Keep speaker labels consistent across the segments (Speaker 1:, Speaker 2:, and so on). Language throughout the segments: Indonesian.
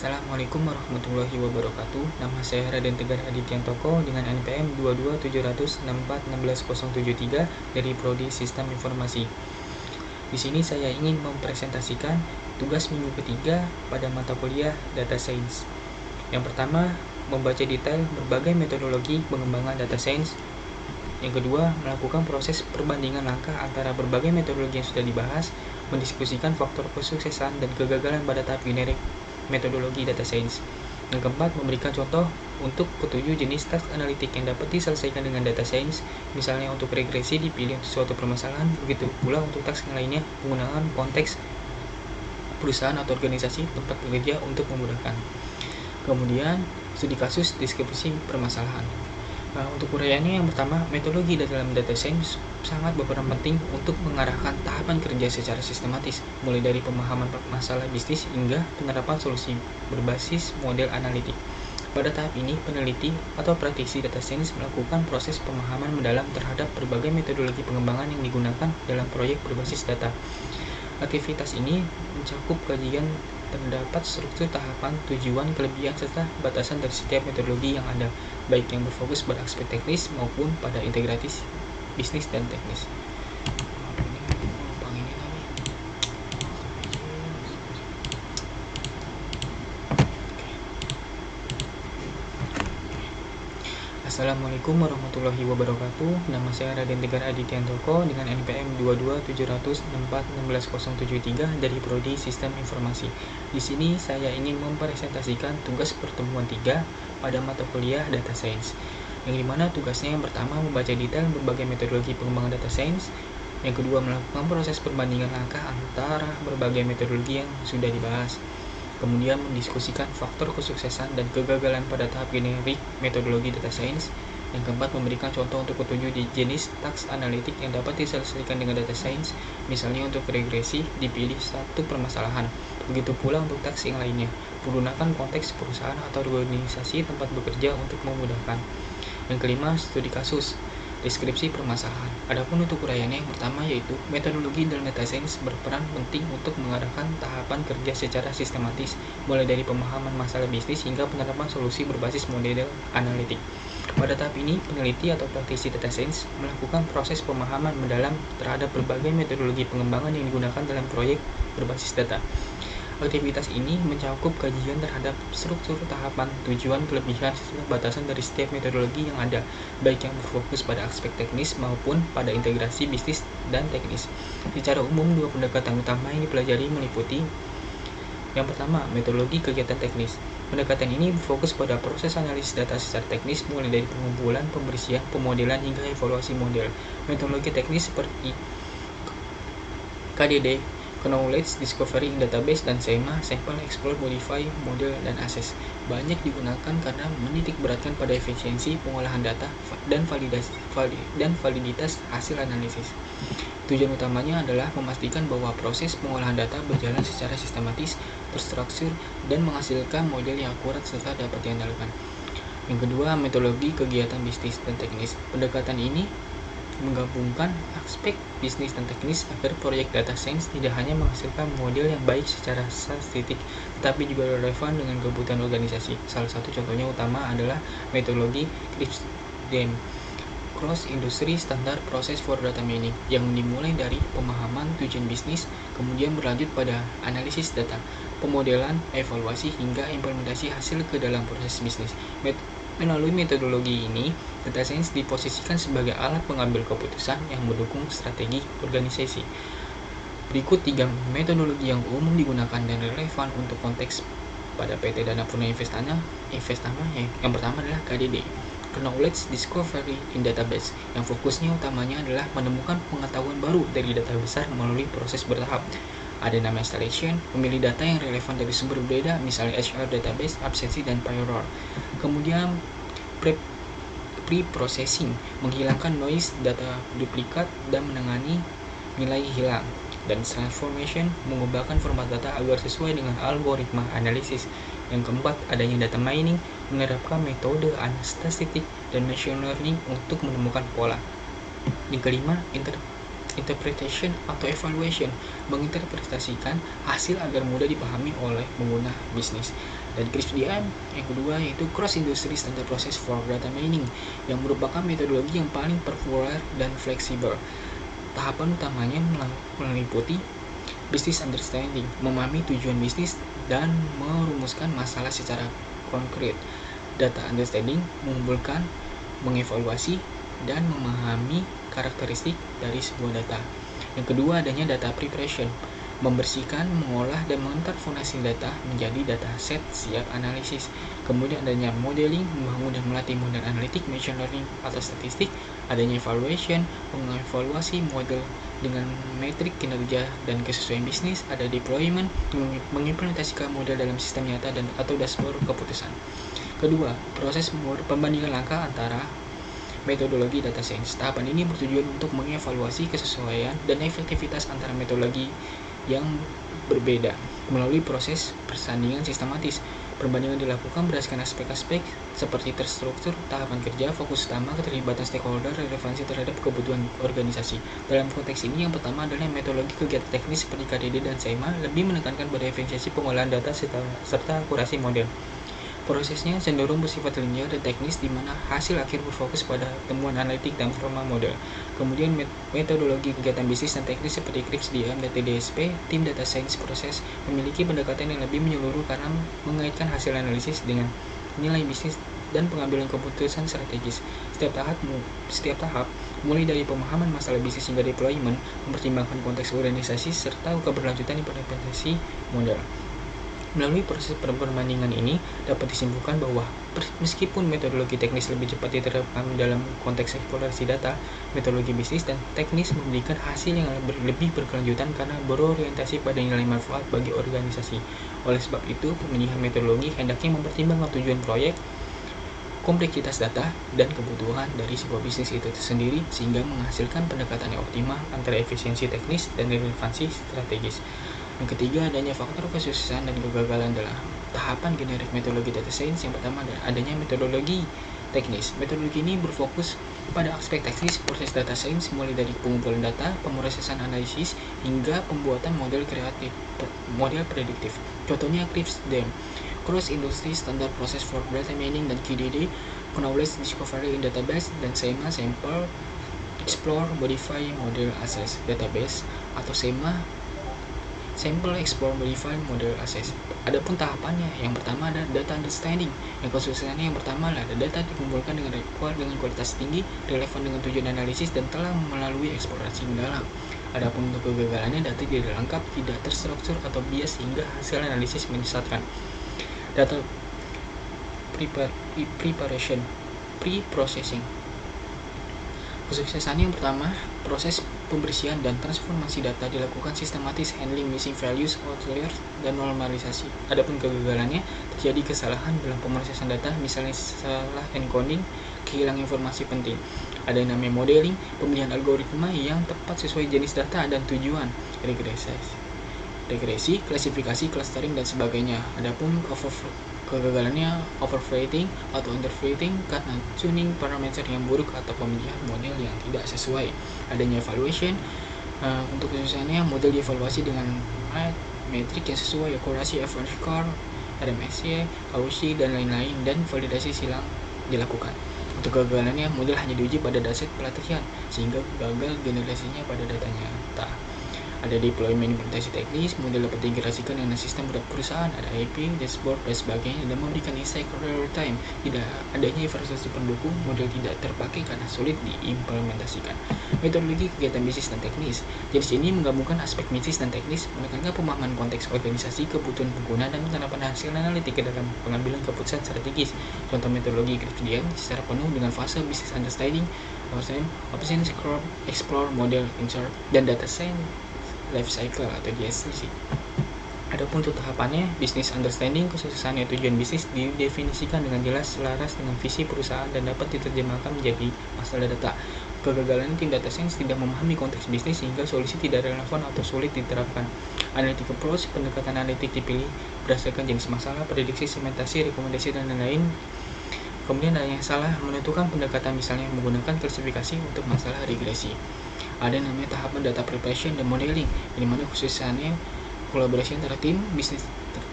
Speaker 1: Assalamualaikum warahmatullahi wabarakatuh. Nama saya Raden Tegar Adityantoko dengan NPM 22706414073 dari Prodi Sistem Informasi. Di sini saya ingin mempresentasikan tugas minggu ketiga pada mata kuliah Data Science. Yang pertama, membaca detail berbagai metodologi pengembangan data science. Yang kedua, melakukan proses perbandingan langkah antara berbagai metodologi yang sudah dibahas, mendiskusikan faktor kesuksesan dan kegagalan pada tahap generik metodologi data science. Yang keempat, memberikan contoh untuk ketujuh jenis task analitik yang dapat diselesaikan dengan data science, misalnya untuk regresi dipilih untuk suatu permasalahan, begitu pula untuk task yang lainnya penggunaan konteks perusahaan atau organisasi tempat bekerja untuk memudahkan. Kemudian, studi kasus deskripsi permasalahan. Untuk uraiannya, yang pertama, metodologi dalam data science sangat berperan penting untuk mengarahkan tahapan kerja secara sistematis, mulai dari pemahaman masalah bisnis hingga penerapan solusi berbasis model analitik. Pada tahap ini, peneliti atau praktisi data science melakukan proses pemahaman mendalam terhadap berbagai metodologi pengembangan yang digunakan dalam proyek berbasis data. Aktivitas ini mencakup kajian terdapat struktur tahapan, tujuan, kelebihan, serta batasan dari setiap metodologi yang ada, baik yang berfokus pada aspek teknis maupun pada integratif bisnis dan teknis. Assalamualaikum warahmatullahi wabarakatuh. Nama saya Raden Tegar Adityantoko dengan NPM 22706414073 dari Prodi Sistem Informasi. Di sini saya ingin mempresentasikan tugas pertemuan 3 pada mata kuliah Data Science. Yang dimana tugasnya yang pertama membaca detail berbagai metodologi pengembangan data science. Yang kedua, melakukan proses perbandingan langkah antara berbagai metodologi yang sudah dibahas. Kemudian mendiskusikan faktor kesuksesan dan kegagalan pada tahap generik metodologi data science. Yang keempat, memberikan contoh untuk ketujuh jenis task analitik yang dapat diselesaikan dengan data science, misalnya untuk regresi dipilih satu permasalahan. Begitu pula untuk task yang lainnya, menggunakan konteks perusahaan atau organisasi tempat bekerja untuk memudahkan. Yang kelima, studi kasus deskripsi permasalahan. Adapun untuk uraiannya, yang pertama yaitu metodologi dalam data science berperan penting untuk mengarahkan tahapan kerja secara sistematis, mulai dari pemahaman masalah bisnis hingga penerapan solusi berbasis model analitik. Pada tahap ini, peneliti atau praktisi data science melakukan proses pemahaman mendalam terhadap berbagai metodologi pengembangan yang digunakan dalam proyek berbasis data. Aktivitas ini mencakup kajian terhadap struktur tahapan, tujuan, kelebihan, serta batasan dari setiap metodologi yang ada, baik yang berfokus pada aspek teknis maupun pada integrasi bisnis dan teknis. Secara umum, dua pendekatan utama yang dipelajari meliputi: yang pertama, metodologi kegiatan teknis. Pendekatan ini berfokus pada proses analisis data secara teknis, mulai dari pengumpulan, pembersihan, pemodelan, hingga evaluasi model. Metodologi teknis seperti KDD, Knowledge Discovery in Database, dan SEMA, Sample, Explore, Modify, Model, dan Assess, banyak digunakan karena menitik beratkan pada efisiensi pengolahan data dan validitas hasil analisis. Tujuan utamanya adalah memastikan bahwa proses pengolahan data berjalan secara sistematis, terstruktur, dan menghasilkan model yang akurat serta dapat diandalkan. Yang kedua, metodologi kegiatan bisnis dan teknis. Pendekatan ini menggabungkan aspek bisnis dan teknis agar proyek data science tidak hanya menghasilkan model yang baik secara statistik, tetapi juga relevan dengan kebutuhan organisasi. Salah satu contohnya utama adalah metodologi CRISP-DM, Cross Industry Standard Process for Data Mining, yang dimulai dari pemahaman tujuan bisnis, kemudian berlanjut pada analisis data, pemodelan, evaluasi, hingga implementasi hasil ke dalam proses bisnis. Melalui metodologi ini, data science diposisikan sebagai alat pengambil keputusan yang mendukung strategi organisasi. Berikut 3 metodologi yang umum digunakan dan relevan untuk konteks pada PT Dana Purna Investama. Yang pertama adalah KDD, Knowledge Discovery in Database, yang fokusnya utamanya adalah menemukan pengetahuan baru dari data besar melalui proses bertahap. Ada nama installation, memilih data yang relevan dari sumber berbeda, misalnya HR database, absensi, dan payroll. Kemudian pre-processing, menghilangkan noise, data duplikat, dan menangani nilai hilang. Dan transformation, mengubahkan format data agar sesuai dengan algoritma analisis. Yang keempat, adanya data mining, menerapkan metode statistik dan machine learning untuk menemukan pola. Yang kelima, interpretation atau evaluation, menginterpretasikan hasil agar mudah dipahami oleh pengguna bisnis. Dan CRISP-DM yang kedua yaitu Cross Industry Standard Process for Data Mining, yang merupakan metodologi yang paling populer dan fleksibel. Tahapan utamanya meliputi business understanding, memahami tujuan bisnis dan merumuskan masalah secara konkret. Data understanding mengumpulkan, mengevaluasi, dan memahami karakteristik dari sebuah data. Yang kedua adanya data preparation, membersihkan, mengolah, dan mentransformasi data menjadi data set siap analisis. Kemudian adanya modeling, membangun dan melatih model analitik, machine learning atau statistik. Adanya evaluation, mengevaluasi model dengan metrik kinerja dan kesesuaian bisnis. Ada deployment, mengimplementasikan model dalam sistem nyata dan atau dashboard keputusan. Kedua, proses pembandingan langkah antara metodologi data science. Tahapan ini bertujuan untuk mengevaluasi kesesuaian dan efektivitas antara metodologi yang berbeda melalui proses persandingan sistematis. Perbandingan dilakukan berdasarkan aspek-aspek seperti terstruktur, tahapan kerja, fokus utama, keterlibatan stakeholder, relevansi terhadap kebutuhan organisasi. Dalam konteks ini, yang pertama adalah metodologi kegiatan teknis seperti KDD dan SEMA lebih menekankan pada efisiensi pengolahan data serta akurasi model. Prosesnya cenderung bersifat linear dan teknis, di mana hasil akhir berfokus pada temuan analitik dan forma model. Kemudian metodologi kegiatan bisnis dan teknis seperti CRISP-DM dan TDSP, tim data science proses memiliki pendekatan yang lebih menyeluruh karena mengaitkan hasil analisis dengan nilai bisnis dan pengambilan keputusan strategis. Setiap tahap, mulai dari pemahaman masalah bisnis hingga deployment, mempertimbangkan konteks organisasi serta keberlanjutan implementasi model. Melalui proses perbandingan ini, dapat disimpulkan bahwa meskipun metodologi teknis lebih cepat diterapkan dalam konteks eksplorasi data, metodologi bisnis dan teknis memberikan hasil yang lebih berkelanjutan karena berorientasi pada nilai manfaat bagi organisasi. Oleh sebab itu, pemilihan metodologi hendaknya mempertimbangkan tujuan proyek, kompleksitas data, dan kebutuhan dari sebuah bisnis itu sendiri sehingga menghasilkan pendekatan yang optimal antara efisiensi teknis dan relevansi strategis. Yang ketiga, adanya faktor kesuksesan dan kegagalan dalam tahapan generik metodologi data science. Yang pertama adanya metodologi teknis. Metodologi ini berfokus pada aspek teknis proses data science, mulai dari pengumpulan data, pemrosesan analisis, hingga pembuatan model prediktif. Contohnya CRISP-DM, Cross Industry Standard Process for Data Mining, dan KDD, Knowledge Discovery in Database, dan SEMA, Sample, Explore, Modify, Model, Assess, Database, atau SEMA, Sample, Explore, Modify, Model, Assess. Adapun tahapannya, yang pertama ada data understanding. Yang konsekuensinya yang pertama adalah data dikumpulkan dengan kualitas tinggi, relevan dengan tujuan analisis, dan telah melalui eksplorasi mendalam. Adapun untuk kegagalannya, data tidak lengkap, tidak terstruktur, atau bias sehingga hasil analisis menyesatkan. Data preparation, pre-processing. Kesuksesannya yang pertama, proses pembersihan dan transformasi data dilakukan sistematis, handling missing values, outliers, dan normalisasi. Adapun kegagalannya, terjadi kesalahan dalam pemrosesan data, misalnya salah encoding, kehilangan informasi penting. Ada yang namanya modeling, pemilihan algoritma yang tepat sesuai jenis data dan tujuan, regresi, klasifikasi, clustering, dan sebagainya. Adapun kegagalannya overfitting atau underfitting karena tuning parameter yang buruk atau pemilihan model yang tidak sesuai. Adanya evaluation, untuk kesusahannya model dievaluasi dengan metrik yang sesuai, akurasi, average score, RMSE, AUSI, dan lain-lain, dan validasi silang dilakukan. Untuk kegagalannya, model hanya diuji pada dataset pelatihan sehingga gagal generasinya pada data nyata. Ada deployment implementasi teknis, model dapat diintegrasikan dengan sistem perusahaan, ada IP, dashboard, dan sebagainya, dan memberikan insight real time. Tidak adanya infrastruktur pendukung, model tidak terpakai karena sulit diimplementasikan. Metodologi kegiatan bisnis dan teknis. Jenis ini menggabungkan aspek bisnis dan teknis, menekankan pemahaman konteks organisasi, kebutuhan pengguna, dan penerapan hasil analitik ke dalam pengambilan keputusan strategis. Contoh metodologi CRISP-DM secara penuh dengan fase business understanding, option, explore, model, insert, dan data science life cycle atau DSC. Adapun untuk tahapannya, business understanding, kesuksesannya tujuan bisnis didefinisikan dengan jelas, selaras dengan visi perusahaan, dan dapat diterjemahkan menjadi masalah data. Kegagalan tim data science tidak memahami konteks bisnis sehingga solusi tidak relevan atau sulit diterapkan. Analytic approach, pendekatan analitik dipilih berdasarkan jenis masalah, prediksi, segmentasi, rekomendasi, dan lain-lain. Kemudian ada yang salah menentukan pendekatan, misalnya menggunakan klasifikasi untuk masalah regresi. ada namanya tahapan data preparation dan modeling, di mana khususnya kolaborasi antara tim bisnis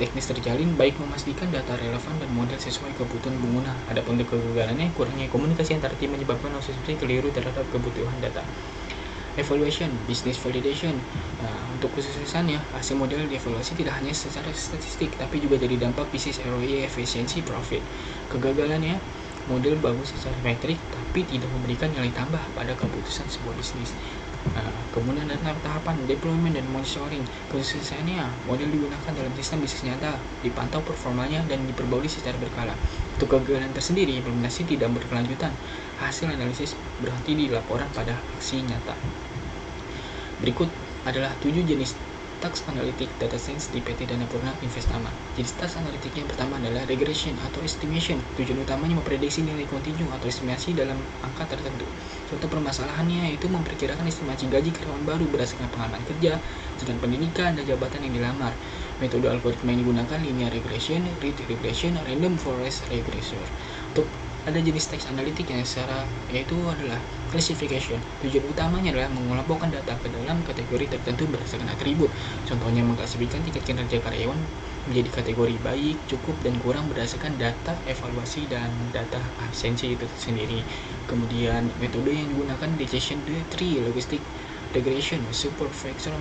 Speaker 1: teknis terjalin baik memastikan data relevan dan model sesuai kebutuhan pengguna. Adapun kegagalannya, kurangnya komunikasi antara tim menyebabkan asumsi keliru terhadap kebutuhan data. Evaluation, business validation. Nah, untuk kesuksesannya, hasil model dievaluasi tidak hanya secara statistik, tapi juga dari dampak bisnis ROI, efisiensi, profit. Kegagalannya, model bagus secara metrik, tapi tidak memberikan nilai tambah pada keputusan sebuah bisnis. Nah, kemudian ada tahapan deployment dan monitoring. Kesuksesannya, model digunakan dalam sistem bisnis nyata, dipantau performanya, dan diperbarui secara berkala. Untuk kegagalan tersendiri, implementasi tidak berkelanjutan. Hasil analisis berhenti di laporan pada aksi nyata. Berikut adalah 7 jenis task analytic data science di PT Danapurna Investama. Jenis task analitik yang pertama adalah regression atau estimation. Tujuan utamanya memprediksi nilai kontinu atau estimasi dalam angka tertentu. Contoh permasalahannya yaitu memperkirakan estimasi gaji karyawan baru berdasarkan pengalaman kerja, jenjang pendidikan, dan jabatan yang dilamar. Metode algoritma yang digunakan linear regression, ridge regression, random forest regression. Untuk ada jenis teks analitik yang yaitu adalah classification. Tujuan utamanya adalah mengelompokkan data ke dalam kategori tertentu berdasarkan atribut. Contohnya mengklasifikasikan tingkat kinerja karyawan menjadi kategori baik, cukup, dan kurang berdasarkan data evaluasi dan data absensi itu sendiri. Kemudian metode yang digunakan decision tree, logistic regression, support factor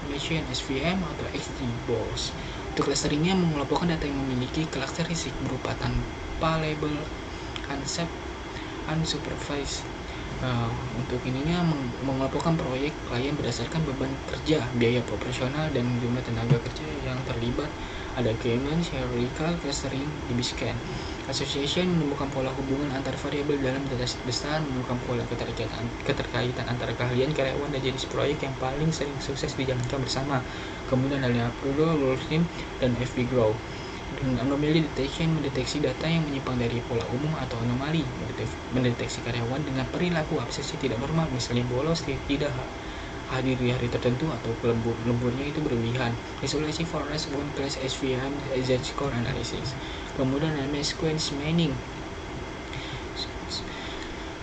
Speaker 1: relation, SVM atau XGBoost. Untuk clusteringnya mengelompokkan data yang memiliki karakteristik berupa tanpa label, unsupervised. Untuk ininya mengelompokkan proyek klien berdasarkan beban kerja, biaya proporsional, dan jumlah tenaga kerja yang terlibat. Ada Keyman, hierarchical clustering di Biscan. Association menemukan pola hubungan antar variabel dalam data besar, menemukan pola keterkaitan antara keahlian karyawan dan jenis proyek yang paling sering sukses dijalankan bersama. Kemudian ada Apollo, Wolfram, dan FB Grow. Dan anomaly detection mendeteksi data yang menyimpang dari pola umum atau anomali, mendeteksi karyawan dengan perilaku obsesi tidak normal, misalnya bolos, tidak hadir di hari tertentu, atau lemburnya itu berlebihan. Isolasi forest, one class, SVM, Z-score analysis. Kemudian namanya sequence mining,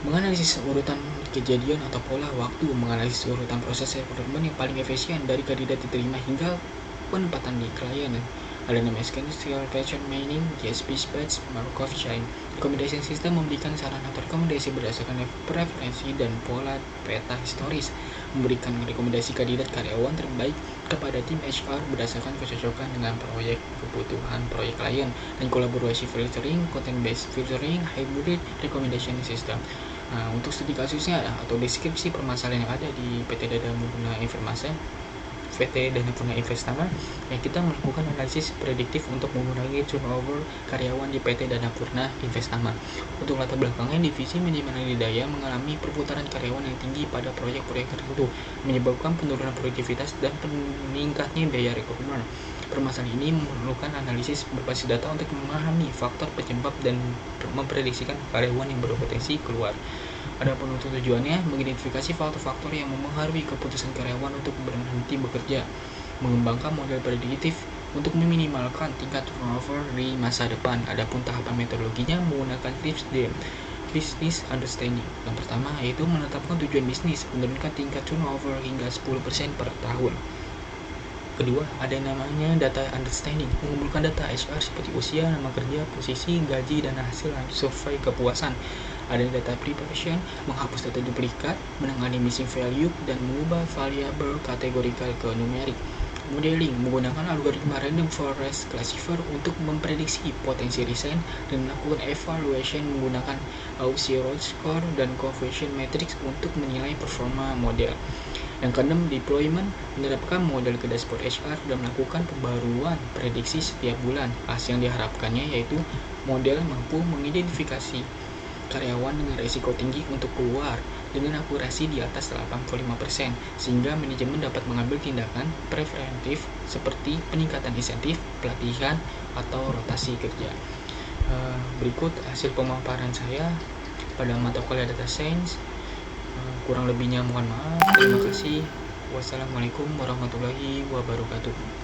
Speaker 1: menganalisis urutan kejadian atau pola waktu, menganalisis urutan proses rekrutmen yang paling efisien dari kandidat diterima hingga penempatan di klien. Ada namanya Statistical Pattern Mining, GSP Spats, Markov Chain. Recommendation System memberikan saran atau rekomendasi berdasarkan preferensi dan pola peta historis, memberikan rekomendasi kandidat karyawan terbaik kepada tim HR berdasarkan kecocokan dengan kebutuhan proyek klien, dan kolaborasi filtering, content-based filtering, hybrid recommendation system. Nah, untuk studi kasusnya atau deskripsi permasalahan yang ada di PT Danapurna Investama, yang kita melakukan analisis prediktif untuk mengurangi turnover karyawan di PT Danapurna Investama. Untuk latar belakangnya, divisi manajemen daya mengalami perputaran karyawan yang tinggi pada proyek-proyek tertentu, menyebabkan penurunan produktivitas dan meningkatnya biaya rekrutmen. Permasalahan ini memerlukan analisis berbasis data untuk memahami faktor penyebab dan memprediksikan karyawan yang berpotensi keluar. Adapun untuk tujuannya, mengidentifikasi faktor-faktor yang mempengaruhi keputusan karyawan untuk berhenti bekerja, mengembangkan model prediktif untuk meminimalkan tingkat turnover di masa depan. Adapun tahapan metodologinya menggunakan business understanding. Yang pertama yaitu menetapkan tujuan bisnis, menurunkan tingkat turnover hingga 10% per tahun. Kedua, ada yang namanya data understanding, mengumpulkan data HR seperti usia, nama kerja, posisi, gaji, dan hasil survei kepuasan. Ada data preparation, menghapus data duplikat, menangani missing value, dan mengubah variabel kategorikal ke numerik. Modeling, menggunakan algoritma random forest classifier untuk memprediksi potensi resign, dan melakukan evaluation menggunakan Gaussian score dan conversion matrix untuk menilai performa model. Yang keenam, deployment, menerapkan model ke dashboard HR dan melakukan pembaruan prediksi setiap bulan. Hasil yang diharapkannya yaitu model mampu mengidentifikasi karyawan dengan risiko tinggi untuk keluar dengan akurasi di atas 85%, sehingga manajemen dapat mengambil tindakan preventif seperti peningkatan insentif, pelatihan, atau rotasi kerja. Berikut hasil pemaparan saya pada mata kuliah Data Science. Kurang lebihnya mohon maaf. Terima kasih. Wassalamualaikum warahmatullahi wabarakatuh.